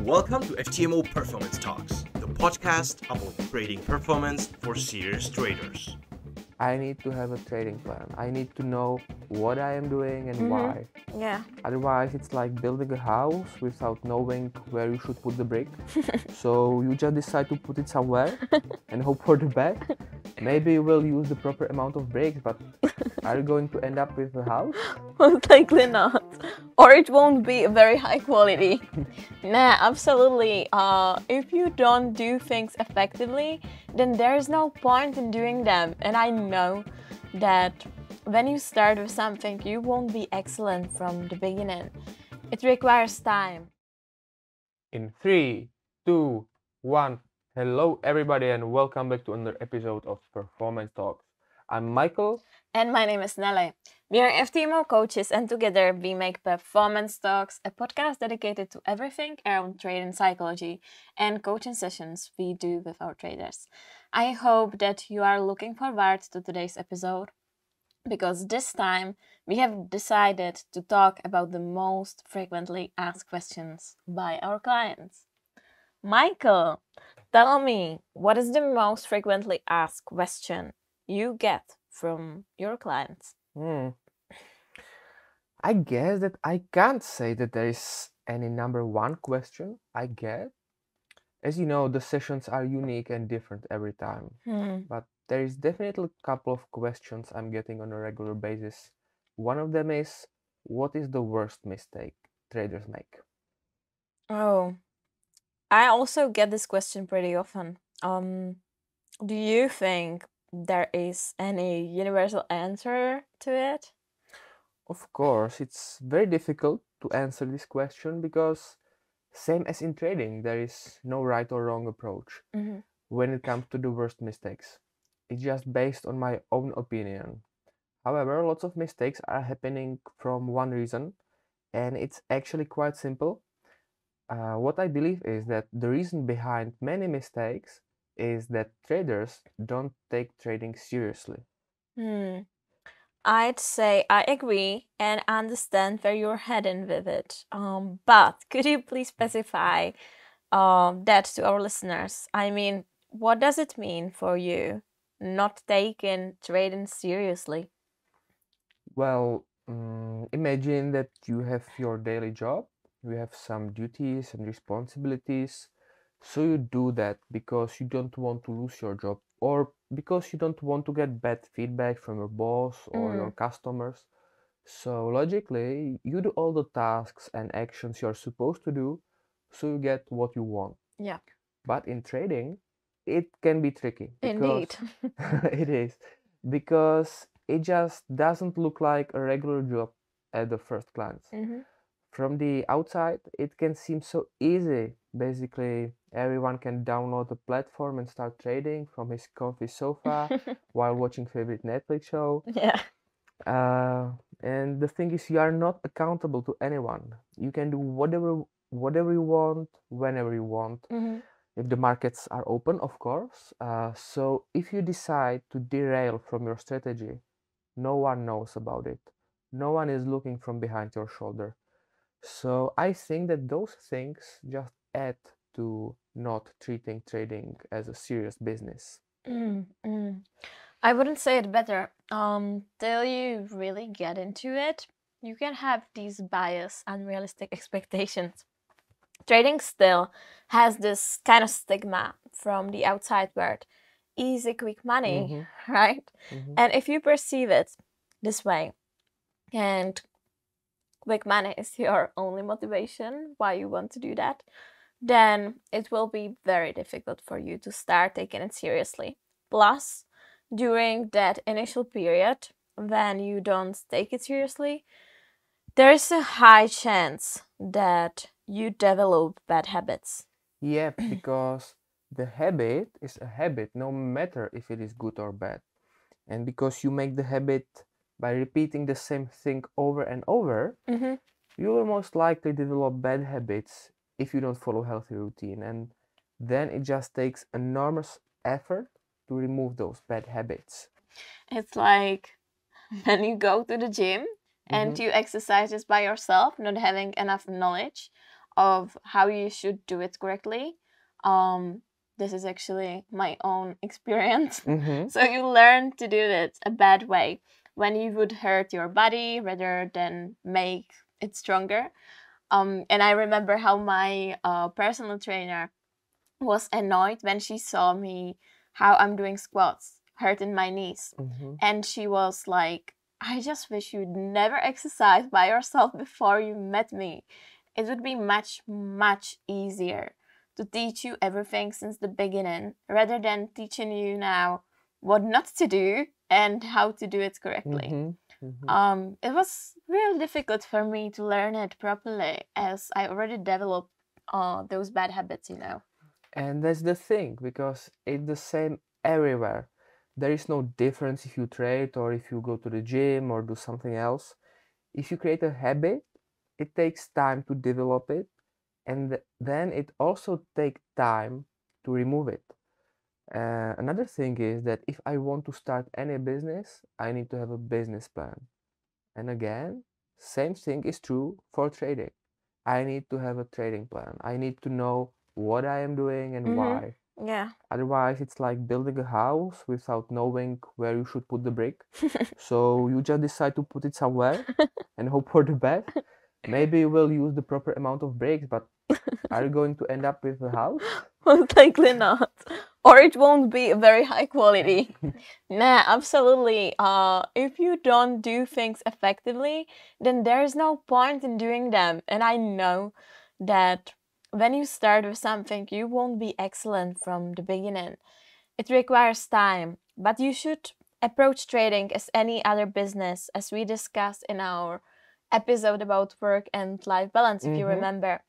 Welcome to FTMO Performance Talks, the podcast about trading performance for serious traders. I need to have a trading plan. I need to know what I am doing and why. Yeah. Otherwise, it's like building a house without knowing where you should put the brick. So you just decide to put it somewhere and hope for the best. Maybe you will use the proper amount of bricks, but are you going to end up with a house? Most likely not. Or it won't be very high quality. Nah, absolutely. If you don't do things effectively, then there is no point in doing them. And I know that when you start with something, you won't be excellent from the beginning. It requires time. In 3, 2, 1. Hello everybody and welcome back to another episode of Performance Talks. I'm Michael. And my name is Nelly. We are FTMO coaches and together we make Performance Talks, a podcast dedicated to everything around trading psychology and coaching sessions we do with our traders. I hope that you are looking forward to today's episode because this time we have decided to talk about the most frequently asked questions by our clients. Michael, tell me, what is the most frequently asked question you get from your clients? I guess that I can't say that there is any number one question I get. As you know, the sessions are unique and different every time. But there is definitely a couple of questions I'm getting on a regular basis. One of them is, what is the worst mistake traders make? Oh, I also get this question pretty often. Do you think there is any universal answer to it? Of course, it's very difficult to answer this question because same as in trading, there is no right or wrong approach when it comes to the worst mistakes. It's just based on my own opinion. However, lots of mistakes are happening from one reason, and it's actually quite simple. What I believe is that the reason behind many mistakes is that traders don't take trading seriously. I'd say I agree and understand where you're heading with it. But could you please specify that to our listeners? I mean, what does it mean for you not taking trading seriously? Well, imagine that you have your daily job, you have some duties and responsibilities, so you do that because you don't want to lose your job or because you don't want to get bad feedback from your boss or your customers. So logically, you do all the tasks and actions you're supposed to do so you get what you want. Yeah, But in trading, it can be tricky because indeed. it is because it just doesn't look like a regular job at the first glance. From the outside, it can seem so easy. Basically, everyone can download the platform and start trading from his comfy sofa while watching favorite Netflix show. Yeah. And the thing is, you are not accountable to anyone. You can do whatever you want, whenever you want. If the markets are open, of course. So if you decide to derail from your strategy, no one knows about it. No one is looking from behind your shoulder. So I think that those things just add to not treating trading as a serious business. I wouldn't say it better. Till you really get into it, you can have these biased, unrealistic expectations. Trading still has this kind of stigma from the outside world. Easy, quick money, right? And if you perceive it this way, and quick money is your only motivation why you want to do that, then it will be very difficult for you to start taking it seriously. Plus, during that initial period, when you don't take it seriously, there is a high chance that you develop bad habits. Yeah, because the habit is a habit no matter if it is good or bad. And because you make the habit by repeating the same thing over and over, you will most likely develop bad habits if you don't follow healthy routine. And then it just takes enormous effort to remove those bad habits. It's like when you go to the gym and you exercise just by yourself, not having enough knowledge of how you should do it correctly. This is actually my own experience. So you learn to do it a bad way when you would hurt your body rather than make it stronger. And I remember how my personal trainer was annoyed when she saw me how I'm doing squats, hurting my knees. And she was like, I just wish you'd never exercise by yourself before you met me. It would be much, much easier to teach you everything since the beginning rather than teaching you now what not to do and how to do it correctly. It was really difficult for me to learn it properly as I already developed those bad habits, And that's the thing, because it's the same everywhere. There is no difference if you trade or if you go to the gym or do something else. If you create a habit, it takes time to develop it, and then it also takes time to remove it. Another thing is that if I want to start any business, I need to have a business plan. And again, same thing is true for trading. I need to have a trading plan. I need to know what I am doing and why. Yeah. Otherwise, it's like building a house without knowing where you should put the brick. So you just decide to put it somewhere and hope for the best. Maybe you will use the proper amount of bricks, but are you going to end up with a house? Most likely not. Or it won't be very high quality. Nah, absolutely. If you don't do things effectively, then there's no point in doing them. And I know that when you start with something, you won't be excellent from the beginning. It requires time, but you should approach trading as any other business, as we discussed in our episode about work and life balance, if you remember.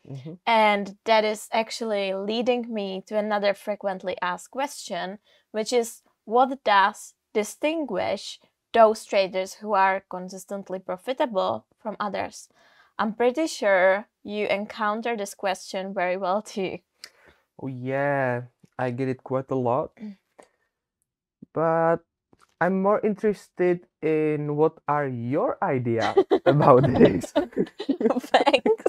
And that is actually leading me to another frequently asked question, which is, what does distinguish those traders who are consistently profitable from others? I'm pretty sure you encounter this question very well too. Oh yeah, I get it quite a lot. But I'm more interested in what are your ideas about this? Thanks.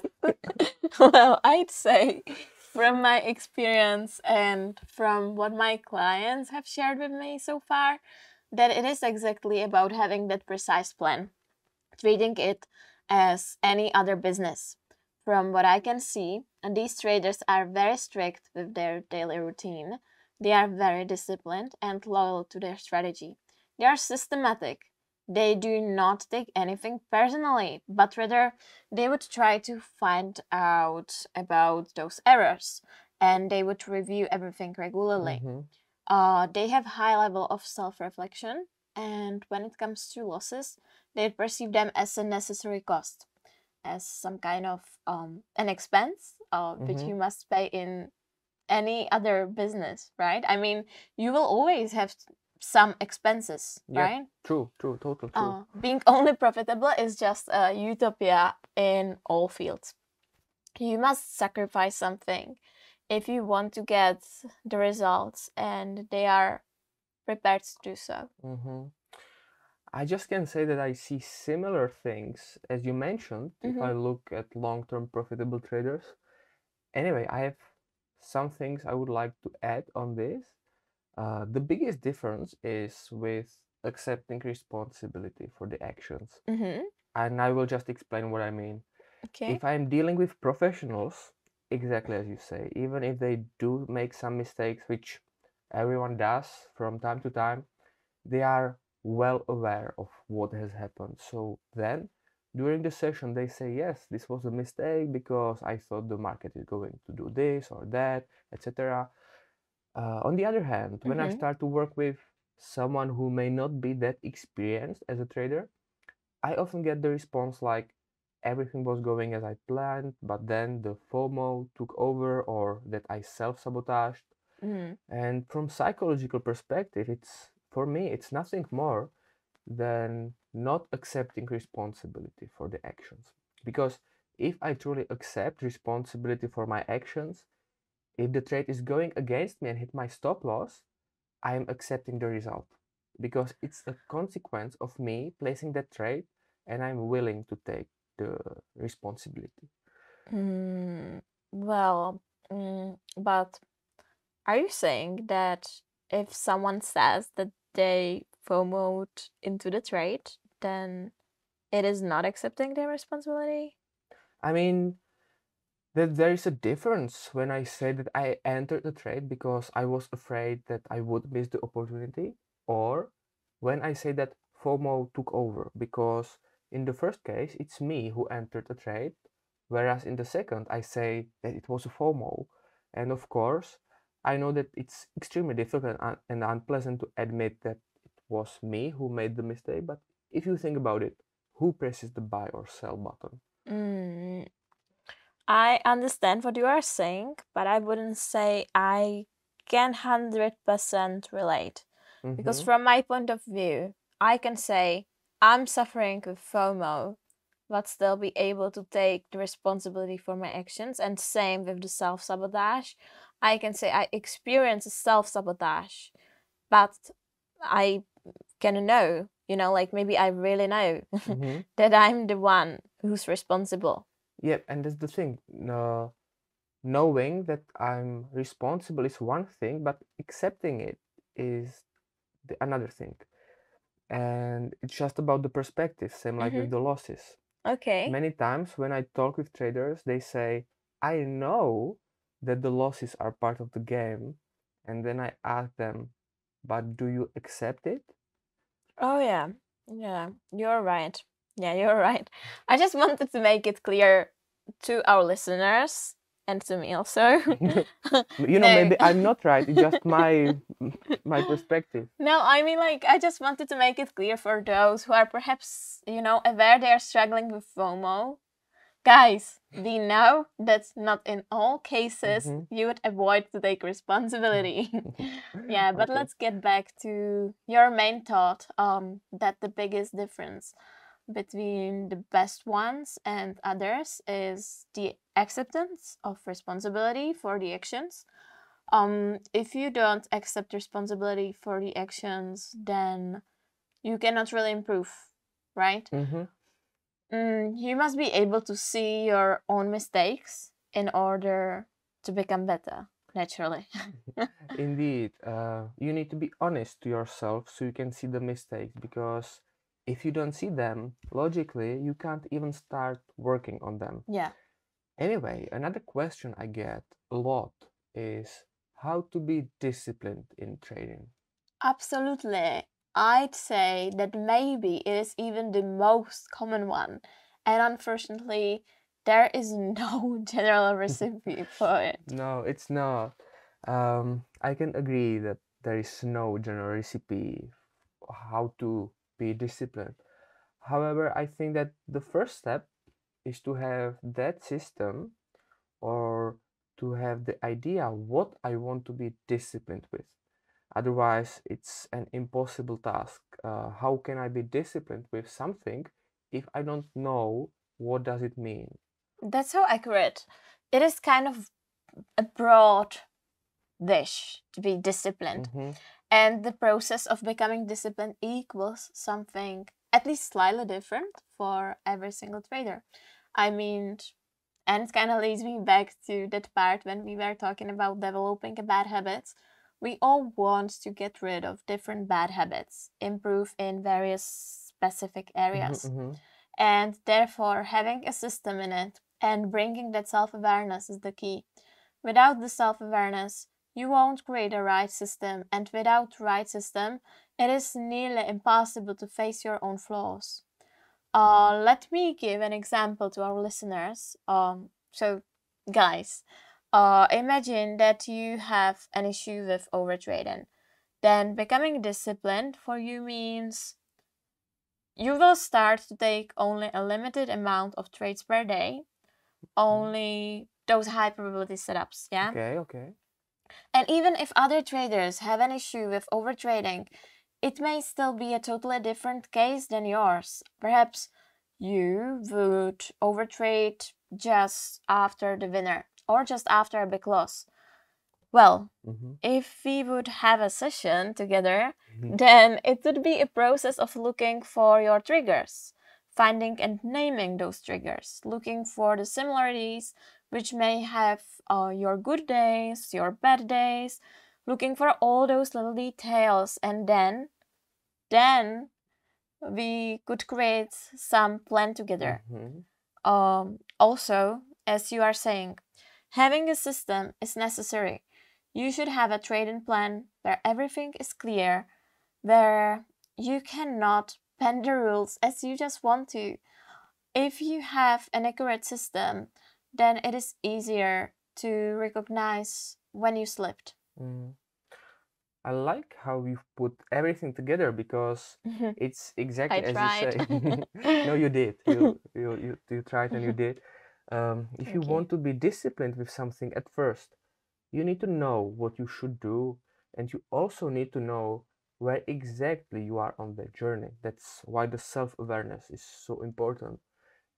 Well, I'd say from my experience and from what my clients have shared with me so far, that it is exactly about having that precise plan, treating it as any other business. From what I can see, and these traders are very strict with their daily routine. They are very disciplined and loyal to their strategy. They are systematic. They do not take anything personally, but rather they would try to find out about those errors and they would review everything regularly. They have high level of self-reflection, and when it comes to losses, they perceive them as a necessary cost, as some kind of an expense which you must pay in any other business, right? I mean, you will always have some expenses, right? True, totally true. Being only profitable is just a utopia in all fields. You must sacrifice something if you want to get the results, and they are prepared to do so. I just can say that I see similar things as you mentioned if I look at long-term profitable traders. Anyway, I have some things I would like to add on this. The biggest difference is with accepting responsibility for the actions. And I will just explain what I mean. Okay. If I'm dealing with professionals, exactly as you say, even if they do make some mistakes, which everyone does from time to time, they are well aware of what has happened. So then during the session they say, yes, this was a mistake because I thought the market is going to do this or that, etc. On the other hand, when I start to work with someone who may not be that experienced as a trader, I often get the response like, everything was going as I planned, but then the FOMO took over, or that I self-sabotaged. And from psychological perspective, for me, it's nothing more than not accepting responsibility for the actions. Because if I truly accept responsibility for my actions, if the trade is going against me and hit my stop loss, I am accepting the result. Because it's a consequence of me placing that trade, and I'm willing to take the responsibility. Well, but are you saying that if someone says that they FOMO'd into the trade, then it is not accepting their responsibility? I mean, that there is a difference when I say that I entered the trade because I was afraid that I would miss the opportunity, or when I say that FOMO took over, because in the first case, it's me who entered the trade, whereas in the second, I say that it was a FOMO. And of course, I know that it's extremely difficult and unpleasant to admit that it was me who made the mistake, but if you think about it, who presses the buy or sell button? Mm, I understand what you are saying, but I wouldn't say I can 100% relate. Because Mm-hmm. from my point of view, I can say I'm suffering with FOMO, but still be able to take the responsibility for my actions. And same with the self-sabotage. I can say I experience self-sabotage, but I can know, like maybe I really know Mm-hmm. that I'm the one who's responsible. Yeah, and that's the thing. Knowing that I'm responsible is one thing, but accepting it is another thing. And it's just about the perspective, same like with Mm-hmm. the losses. Okay. Many times when I talk with traders, they say, I know that the losses are part of the game. And then I ask them, but do you accept it? Oh, yeah. Yeah, you're right. Yeah, you're right. I just wanted to make it clear to our listeners and to me also. No. Maybe I'm not right. It's just my perspective. No, I mean, like, I just wanted to make it clear for those who are perhaps, aware they are struggling with FOMO. Guys, we know that not in all cases Mhm. you would avoid to take responsibility. Yeah, but Okay. let's get back to your main thought, that the biggest difference between the best ones and others is the acceptance of responsibility for the actions. If you don't accept responsibility for the actions, then you cannot really improve, right? Mm-hmm. You must be able to see your own mistakes in order to become better, naturally. Indeed, you need to be honest to yourself so you can see the mistakes, because if you don't see them, logically, you can't even start working on them. Yeah. Anyway, another question I get a lot is how to be disciplined in trading. Absolutely. I'd say that maybe it is even the most common one. And unfortunately, there is no general recipe for it. No, it's not. I can agree that there is no general recipe how to be disciplined. However, I think that the first step is to have that system, or to have the idea what I want to be disciplined with. Otherwise, it's an impossible task. How can I be disciplined with something if I don't know what does it mean? That's so accurate. It is kind of a broad wish to be disciplined. Mm-hmm. And the process of becoming disciplined equals something at least slightly different for every single trader. I mean, and it kind of leads me back to that part when we were talking about developing a bad habits. We all want to get rid of different bad habits, improve in various specific Mm-hmm. areas. Mm-hmm. And therefore, having a system in it and bringing that self awareness is the key. Without the self awareness, you won't create a right system, and without right system, it is nearly impossible to face your own flaws. Let me give an example to our listeners. So, guys, imagine that you have an issue with overtrading. Then becoming disciplined for you means you will start to take only a limited amount of trades per day, only those high probability setups, yeah? Okay, okay. And even if other traders have an issue with overtrading, it may still be a totally different case than yours. Perhaps you would overtrade just after the winner or just after a big loss. Well, Mm-hmm. if we would have a session together, then it would be a process of looking for your triggers, finding and naming those triggers, looking for the similarities which may have your good days, your bad days, looking for all those little details, and then we could create some plan together. Also, as you are saying, having a system is necessary. You should have a trading plan where everything is clear, where you cannot bend the rules as you just want to. If you have an accurate system, then it is easier to recognize when you slipped. I like how you've put everything together because it's exactly as you say. No, you did. You tried and you did. If you want to be disciplined with something at first, you need to know what you should do, and you also need to know where exactly you are on the journey. That's why the self-awareness is so important.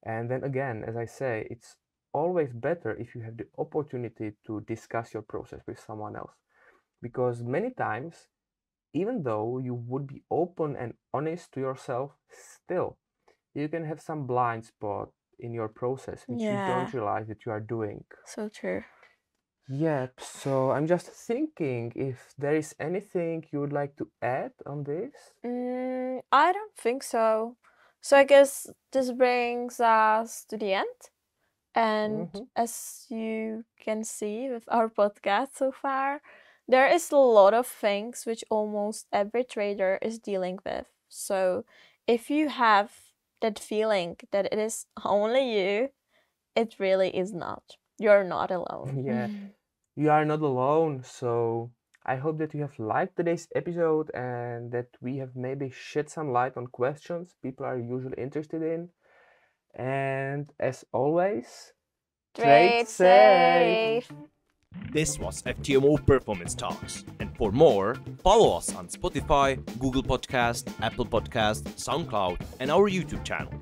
And then again, as I say, it's always better if you have the opportunity to discuss your process with someone else. Because many times, even though you would be open and honest to yourself, still, you can have some blind spot in your process which you don't realize that you are doing. So true. Yep, so I'm just thinking if there is anything you would like to add on this. I don't think so. So I guess this brings us to the end. And as you can see with our podcast so far, there is a lot of things which almost every trader is dealing with. So if you have that feeling that it is only you, it really is not. You're not alone. Yeah, you are not alone. So I hope that you have liked today's episode and that we have maybe shed some light on questions people are usually interested in. And as always, Trade safe. This was FTMO Performance Talks. And for more, follow us on Spotify, Google Podcast, Apple Podcast, SoundCloud, and our YouTube channel.